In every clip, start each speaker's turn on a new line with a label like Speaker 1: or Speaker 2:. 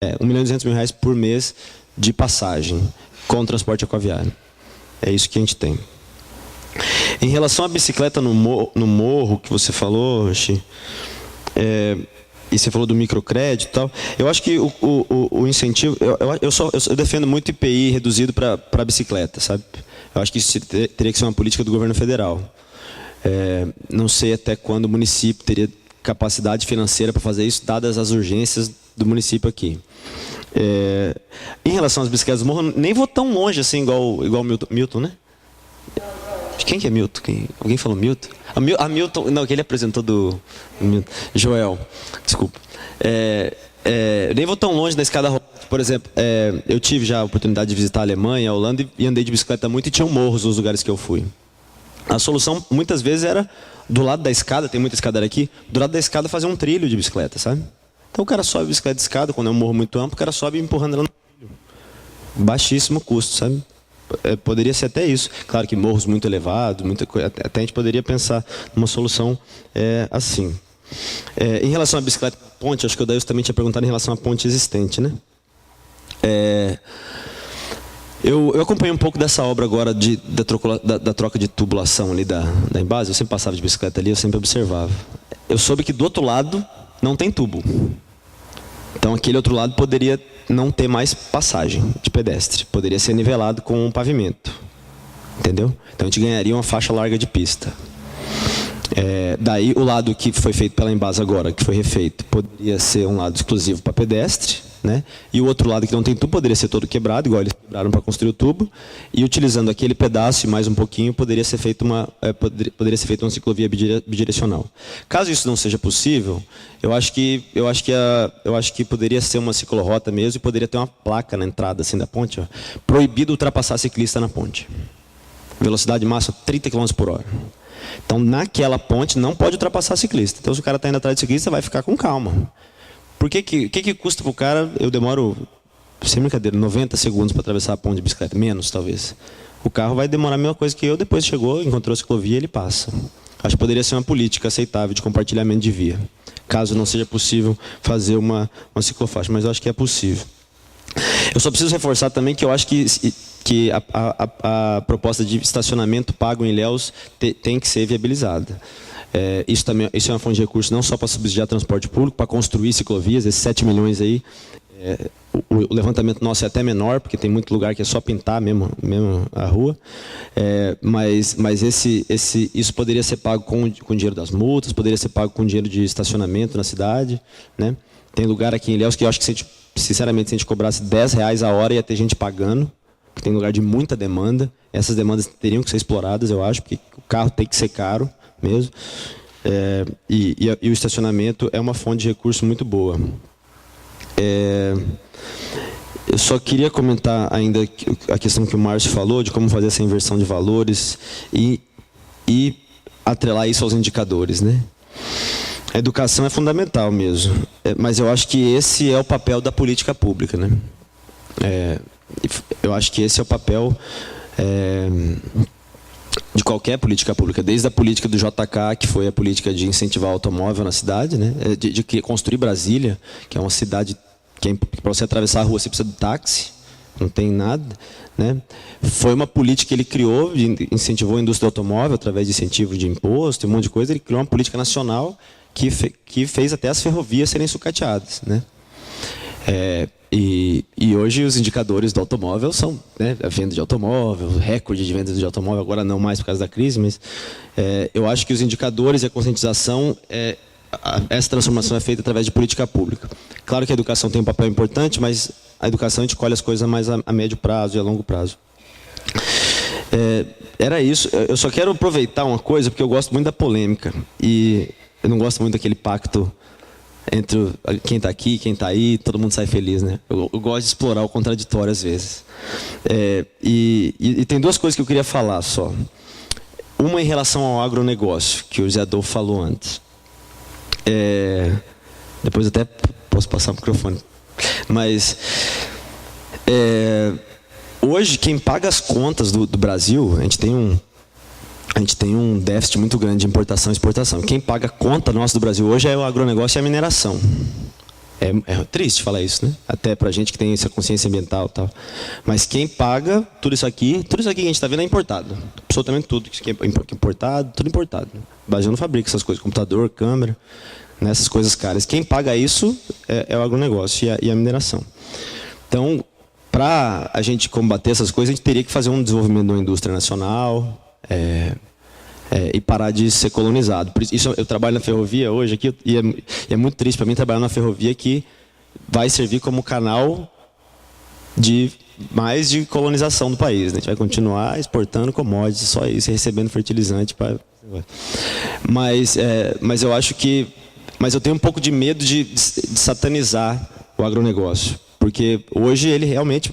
Speaker 1: R$ 1.200.000 por mês de passagem com o transporte aquaviário. É isso que a gente tem. Em relação à bicicleta no morro, que você falou, Xi, e você falou do microcrédito e tal, eu acho que o incentivo... Eu defendo muito IPI reduzido para bicicleta, sabe? Eu acho que isso teria que ser uma política do governo federal. Não sei até quando o município teria capacidade financeira para fazer isso, dadas as urgências do município aqui. Em relação às bicicletas do morro, nem vou tão longe assim, igual Milton, né? Quem que é Milton? Alguém falou Milton? Milton, não, que ele apresentou do Joel, desculpa. Nem vou tão longe da escada rolante. Por exemplo, eu tive já a oportunidade de visitar a Alemanha, a Holanda, e andei de bicicleta muito, e tinham morros nos lugares que eu fui. A solução, muitas vezes, era do lado da escada, tem muita escadaria aqui, do lado da escada fazer um trilho de bicicleta, sabe? Então o cara sobe a bicicleta de escada, quando é um morro muito amplo, o cara sobe empurrando ela no trilho. Baixíssimo custo, sabe? Poderia ser até isso. Claro que morros muito elevados, até a gente poderia pensar numa solução assim. Em relação à bicicleta ponte, acho que o Daílson também tinha perguntado em relação à ponte existente, né? Eu acompanhei um pouco dessa obra agora da troca de tubulação ali da Embasa. Eu sempre passava de bicicleta ali, eu sempre observava. Eu soube que do outro lado não tem tubo. Então aquele outro lado poderia não ter mais passagem de pedestre. Poderia ser nivelado com um pavimento. Entendeu? Então a gente ganharia uma faixa larga de pista. Daí o lado que foi feito pela Embasa agora, que foi refeito, poderia ser um lado exclusivo para pedestre, né? E o outro lado que não tem tubo poderia ser todo quebrado, igual eles quebraram para construir o tubo. E utilizando aquele pedaço e mais um pouquinho, poderia ser feita uma ciclovia bidirecional. Caso isso não seja possível, eu acho que poderia ser uma ciclorrota mesmo, e poderia ter uma placa na entrada assim da ponte, ó, proibido ultrapassar ciclista na ponte. Velocidade máxima 30 km por hora. Então, naquela ponte, não pode ultrapassar ciclista. Então, se o cara está indo atrás de ciclista, vai ficar com calma. Por que custa para o cara? Eu demoro, sem brincadeira, 90 segundos para atravessar a ponte de bicicleta. Menos, talvez. O carro vai demorar a mesma coisa que eu. Depois chegou, encontrou a ciclovia, ele passa. Acho que poderia ser uma política aceitável de compartilhamento de via. Caso não seja possível fazer uma ciclofaixa. Mas eu acho que é possível. Eu só preciso reforçar também que eu acho que a proposta de estacionamento pago em Ilhéus tem que ser viabilizada. Isso é uma fonte de recursos não só para subsidiar transporte público, para construir ciclovias, esses 7 milhões aí. O levantamento nosso é até menor, porque tem muito lugar que é só pintar mesmo a rua. Mas isso poderia ser pago com dinheiro das multas, poderia ser pago com dinheiro de estacionamento na cidade, né? Tem lugar aqui em Ilhéus que eu acho que, sinceramente, se a gente cobrasse R$10 a hora, ia ter gente pagando. Tem lugar de muita demanda. Essas demandas teriam que ser exploradas, eu acho, porque o carro tem que ser caro mesmo. E o estacionamento é uma fonte de recurso muito boa. Eu só queria comentar ainda a questão que o Márcio falou, de como fazer essa inversão de valores e atrelar isso aos indicadores, né? A educação é fundamental mesmo, mas eu acho que esse é o papel da política pública, né? Eu acho que esse é o papel de qualquer política pública, desde a política do JK, que foi a política de incentivar o automóvel na cidade, né? de construir Brasília, que é uma cidade que para você atravessar a rua você precisa do táxi, não tem nada, né? Foi uma política que ele criou, incentivou a indústria do automóvel através de incentivo de imposto, um monte de coisa. Ele criou uma política nacional que fez até as ferrovias serem sucateadas, né? E hoje os indicadores do automóvel são, né, a venda de automóvel, recorde de vendas de automóvel, agora não mais por causa da crise, mas eu acho que os indicadores e a conscientização, essa transformação é feita através de política pública. Claro que a educação tem um papel importante, mas a educação a gente colhe as coisas mais a médio prazo e a longo prazo. Era isso. Eu só quero aproveitar uma coisa, porque eu gosto muito da polêmica, e eu não gosto muito daquele pacto entre quem está aqui, quem está aí, todo mundo sai feliz, né? Eu gosto de explorar o contraditório às vezes. E tem duas coisas que eu queria falar só. Uma em relação ao agronegócio, que o Zé Adolfo falou antes. Depois até posso passar o microfone. Mas hoje quem paga as contas do Brasil, a gente tem um déficit muito grande de importação e exportação. Quem paga a conta nossa do Brasil hoje é o agronegócio e a mineração. É triste falar isso, né? Até pra gente que tem essa consciência ambiental e tal. Mas quem paga tudo isso aqui que a gente está vendo é importado. Absolutamente tudo que é importado, tudo importado. O Brasil não fabrica essas coisas, computador, câmera, né, essas coisas caras. Quem paga isso é o agronegócio e a mineração. Então, para a gente combater essas coisas, a gente teria que fazer um desenvolvimento de uma indústria nacional, e parar de ser colonizado. Por isso, eu trabalho na ferrovia hoje aqui, e é muito triste para mim trabalhar na ferrovia que vai servir como canal de colonização do país, né? A gente vai continuar exportando commodities, só isso, e recebendo fertilizante. Mas eu acho que... Mas eu tenho um pouco de medo de satanizar o agronegócio. Porque hoje ele realmente...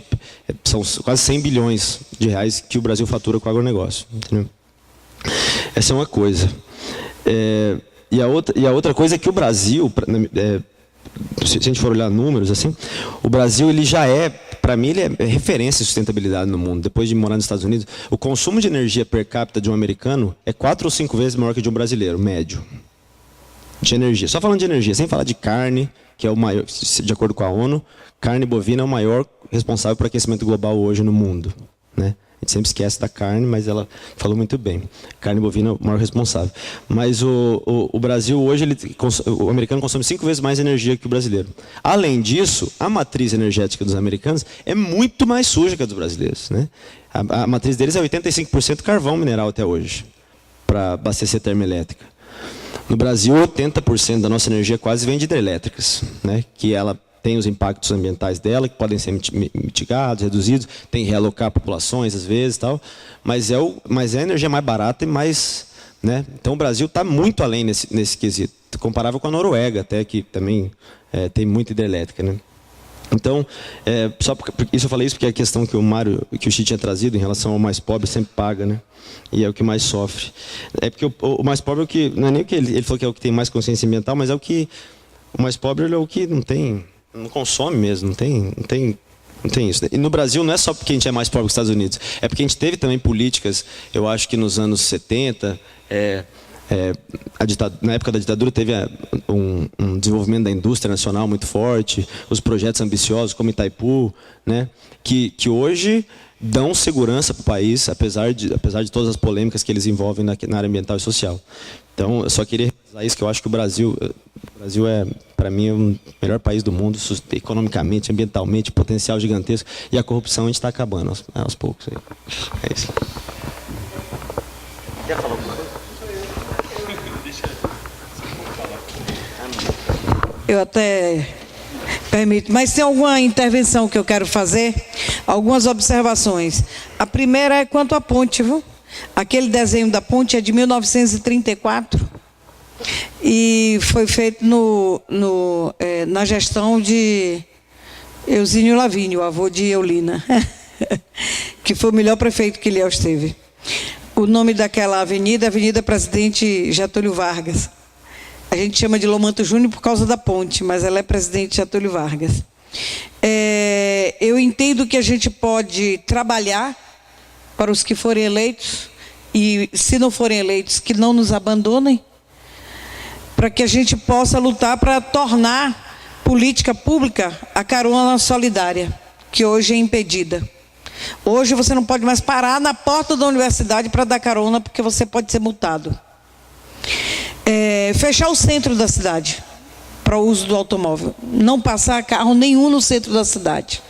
Speaker 1: São quase 100 bilhões de reais que o Brasil fatura com o agronegócio. Entendeu? Essa é uma coisa. E a outra coisa é que o Brasil, se a gente for olhar números, assim, o Brasil ele já para mim, ele é referência em sustentabilidade no mundo. Depois de morar nos Estados Unidos, o consumo de energia per capita de um americano é 4 ou 5 vezes maior que de um brasileiro, médio. De energia. Só falando de energia, sem falar de carne, que é o maior, de acordo com a ONU, carne bovina é o maior responsável por aquecimento global hoje no mundo, né? A gente sempre esquece da carne, mas ela falou muito bem. Carne bovina é o maior responsável. Mas o Brasil hoje, o americano consome 5 vezes mais energia que o brasileiro. Além disso, a matriz energética dos americanos é muito mais suja que a dos brasileiros, né? A matriz deles é 85% carvão mineral até hoje, para abastecer termoelétrica. No Brasil, 80% da nossa energia quase vem de hidrelétricas, né? Que ela tem os impactos ambientais dela, que podem ser mitigados, reduzidos, tem que realocar populações às vezes, tal, mas é a energia mais barata e mais... Né? Então o Brasil está muito além nesse quesito, comparável com a Noruega, até que também tem muita hidrelétrica. Né? Então, eu falei isso porque a questão que o Xi tinha trazido em relação ao mais pobre sempre paga, né? E é o que mais sofre. É porque o mais pobre é o que... Não é nem o que ele falou que é o que tem mais consciência ambiental, mas é o que... O mais pobre é o que não consome mesmo, não tem isso. E no Brasil não é só porque a gente é mais pobre que os Estados Unidos, é porque a gente teve também políticas, eu acho que nos anos 70, na época da ditadura teve um desenvolvimento da indústria nacional muito forte, os projetos ambiciosos como Itaipu, né, que hoje dão segurança para o país, apesar de todas as polêmicas que eles envolvem na área ambiental e social. Então, eu só queria realizar isso, que eu acho que o Brasil é, para mim, o melhor país do mundo, economicamente, ambientalmente, potencial gigantesco, e a corrupção a gente está acabando aos poucos. É isso. Quer falar alguma coisa?
Speaker 2: Eu até permito, mas tem alguma intervenção que eu quero fazer? Algumas observações. A primeira é quanto à ponte, viu? Aquele desenho da ponte é de 1934 e foi feito na gestão de Eusínio Lavínio, avô de Eulina, que foi o melhor prefeito que Ilhéus teve. O nome daquela avenida é Avenida Presidente Getúlio Vargas. A gente chama de Lomanto Júnior por causa da ponte, mas ela é Presidente Getúlio Vargas. Eu entendo que a gente pode trabalhar para os que forem eleitos, e se não forem eleitos, que não nos abandonem, para que a gente possa lutar para tornar política pública a carona solidária, que hoje é impedida. Hoje você não pode mais parar na porta da universidade para dar carona, porque você pode ser multado. Fechar o centro da cidade para o uso do automóvel. Não passar carro nenhum no centro da cidade.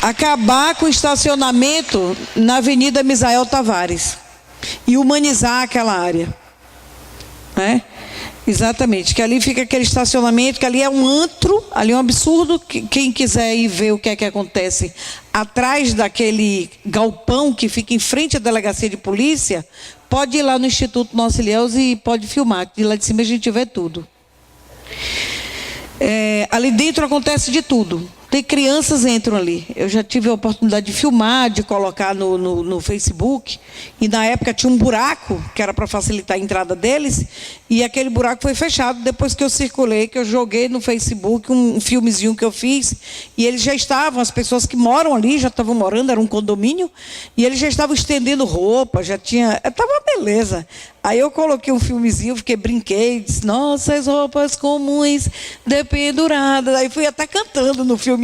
Speaker 2: Acabar com o estacionamento na Avenida Misael Tavares e humanizar aquela área. Exatamente, que ali fica aquele estacionamento, que ali é um antro, ali é um absurdo. Quem quiser ir ver o que é que acontece atrás daquele galpão que fica em frente à delegacia de polícia, pode ir lá no Instituto Nossa Ilhéus e pode filmar, de lá de cima a gente vê tudo. Ali dentro acontece de tudo. Tem crianças entram ali. Eu já tive a oportunidade de filmar, de colocar no Facebook. E na época tinha um buraco, que era para facilitar a entrada deles. E aquele buraco foi fechado depois que eu circulei, que eu joguei no Facebook um filmezinho que eu fiz. E eles já estavam, as pessoas que moram ali, já estavam morando, era um condomínio. E eles já estavam estendendo roupa, já tinha... Estava uma beleza. Aí eu coloquei um filmezinho, brinquei, disse, nossas roupas comuns dependuradas. Aí fui até cantando no filmezinho.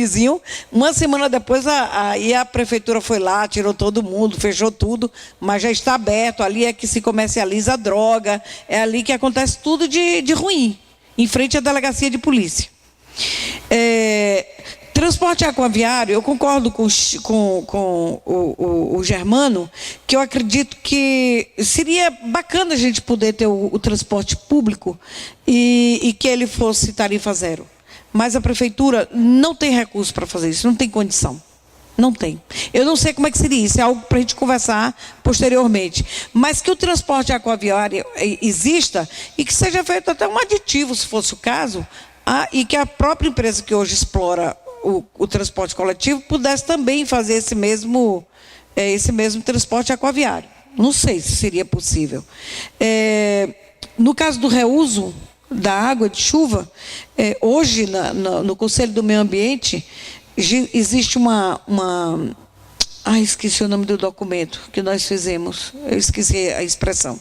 Speaker 2: Uma semana depois, a prefeitura foi lá, tirou todo mundo, fechou tudo, mas já está aberto. Ali é que se comercializa a droga, é ali que acontece tudo de ruim, em frente à delegacia de polícia. Transporte aquaviário, eu concordo com o Germano, que eu acredito que seria bacana a gente poder ter o transporte público e que ele fosse tarifa zero. Mas a prefeitura não tem recurso para fazer isso, não tem condição. Não tem. Eu não sei como é que seria isso, é algo para a gente conversar posteriormente. Mas que o transporte aquaviário exista e que seja feito até um aditivo, se fosse o caso, e que a própria empresa que hoje explora o transporte coletivo pudesse também fazer esse mesmo transporte aquaviário. Não sei se seria possível. No caso do reuso da água de chuva, hoje no Conselho do Meio Ambiente existe esqueci o nome do documento que nós fizemos, eu esqueci a expressão.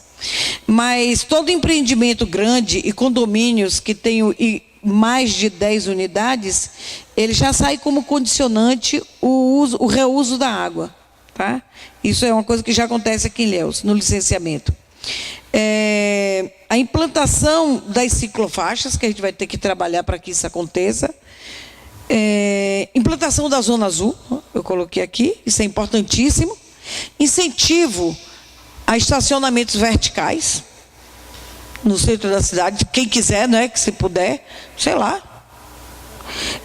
Speaker 2: Mas todo empreendimento grande e condomínios que tenham mais de 10 unidades, ele já sai como condicionante o reuso da água. Tá? Isso é uma coisa que já acontece aqui em Ilhéus, no licenciamento. A implantação das ciclofaixas, que a gente vai ter que trabalhar para que isso aconteça. Implantação da Zona Azul, eu coloquei aqui, isso é importantíssimo. Incentivo a estacionamentos verticais no centro da cidade, quem quiser, né, que se puder, sei lá.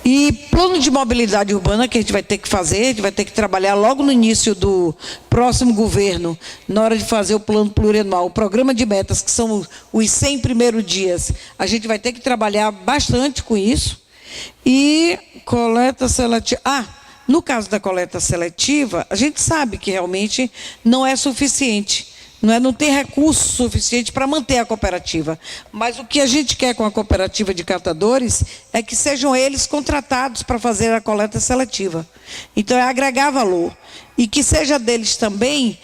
Speaker 2: E plano de mobilidade urbana que a gente vai ter que fazer, a gente vai ter que trabalhar logo no início do próximo governo, na hora de fazer o plano plurianual, o programa de metas, que são os 100 primeiros dias, a gente vai ter que trabalhar bastante com isso. E coleta seletiva. No caso da coleta seletiva, a gente sabe que realmente não é suficiente. Não tem recurso suficiente para manter a cooperativa. Mas o que a gente quer com a cooperativa de catadores é que sejam eles contratados para fazer a coleta seletiva. Então, é agregar valor. E que seja deles também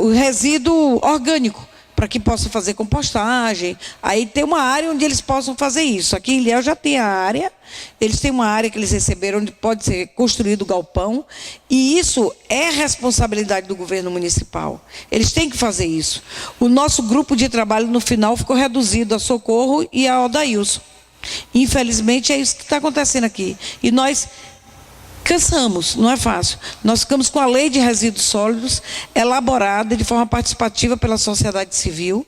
Speaker 2: o resíduo orgânico, para que possa fazer compostagem. Aí tem uma área onde eles possam fazer isso. Aqui em Ilhéus já tem a área, eles têm uma área que eles receberam onde pode ser construído o galpão, e isso é responsabilidade do governo municipal. Eles têm que fazer isso. O nosso grupo de trabalho, no final, ficou reduzido a Socorro e a Odailson. Infelizmente, é isso que está acontecendo aqui. E nós cansamos, não é fácil. Nós ficamos com a lei de resíduos sólidos elaborada de forma participativa pela sociedade civil,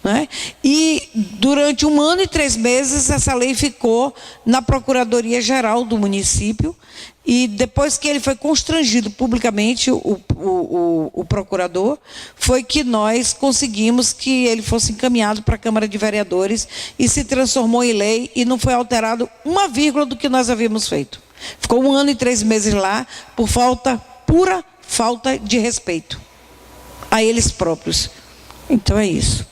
Speaker 2: né? E durante 1 ano e 3 meses essa lei ficou na Procuradoria-Geral do município, e depois que ele foi constrangido publicamente, o procurador, foi que nós conseguimos que ele fosse encaminhado para a Câmara de Vereadores e se transformou em lei, e não foi alterado uma vírgula do que nós havíamos feito. Ficou 1 ano e 3 meses lá por pura falta de respeito a eles próprios. Então é isso.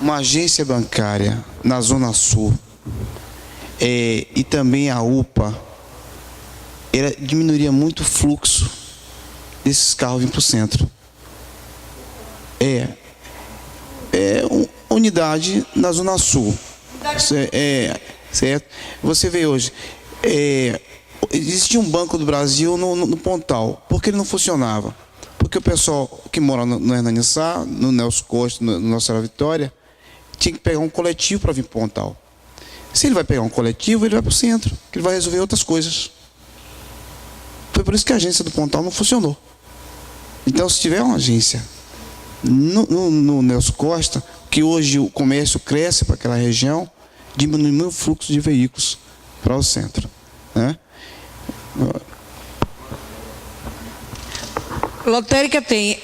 Speaker 3: Uma agência bancária na Zona Sul e também a UPA, ela diminuiria muito o fluxo desses carros vindo para o centro. Uma unidade na Zona Sul. Certo? Você vê hoje, existia um Banco do Brasil no Pontal. Por que ele não funcionava? Porque o pessoal que mora no Hernani Sá, no Nelson Costa, no Nossa Senhora Vitória, tinha que pegar um coletivo para vir para o Pontal. Se ele vai pegar um coletivo, ele vai para o centro, que ele vai resolver outras coisas. Foi por isso que a agência do Pontal não funcionou. Então, se tiver uma agência no Nelson Costa, que hoje o comércio cresce para aquela região, diminui o fluxo de veículos para o centro, né?
Speaker 2: Lotérica tem.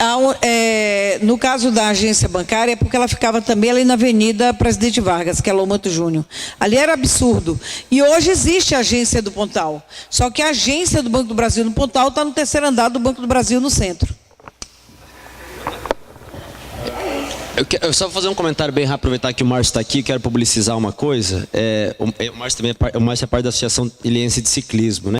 Speaker 2: No caso da agência bancária, é porque ela ficava também ali na Avenida Presidente Vargas, que é Lomanto Júnior. Ali era absurdo. E hoje existe a agência do Pontal. Só que a agência do Banco do Brasil no Pontal está no terceiro andar do Banco do Brasil no centro.
Speaker 1: Eu só vou fazer um comentário bem rápido, aproveitar que o Márcio está aqui, quero publicizar uma coisa. O Márcio é parte da Associação Ilhense de Ciclismo, né?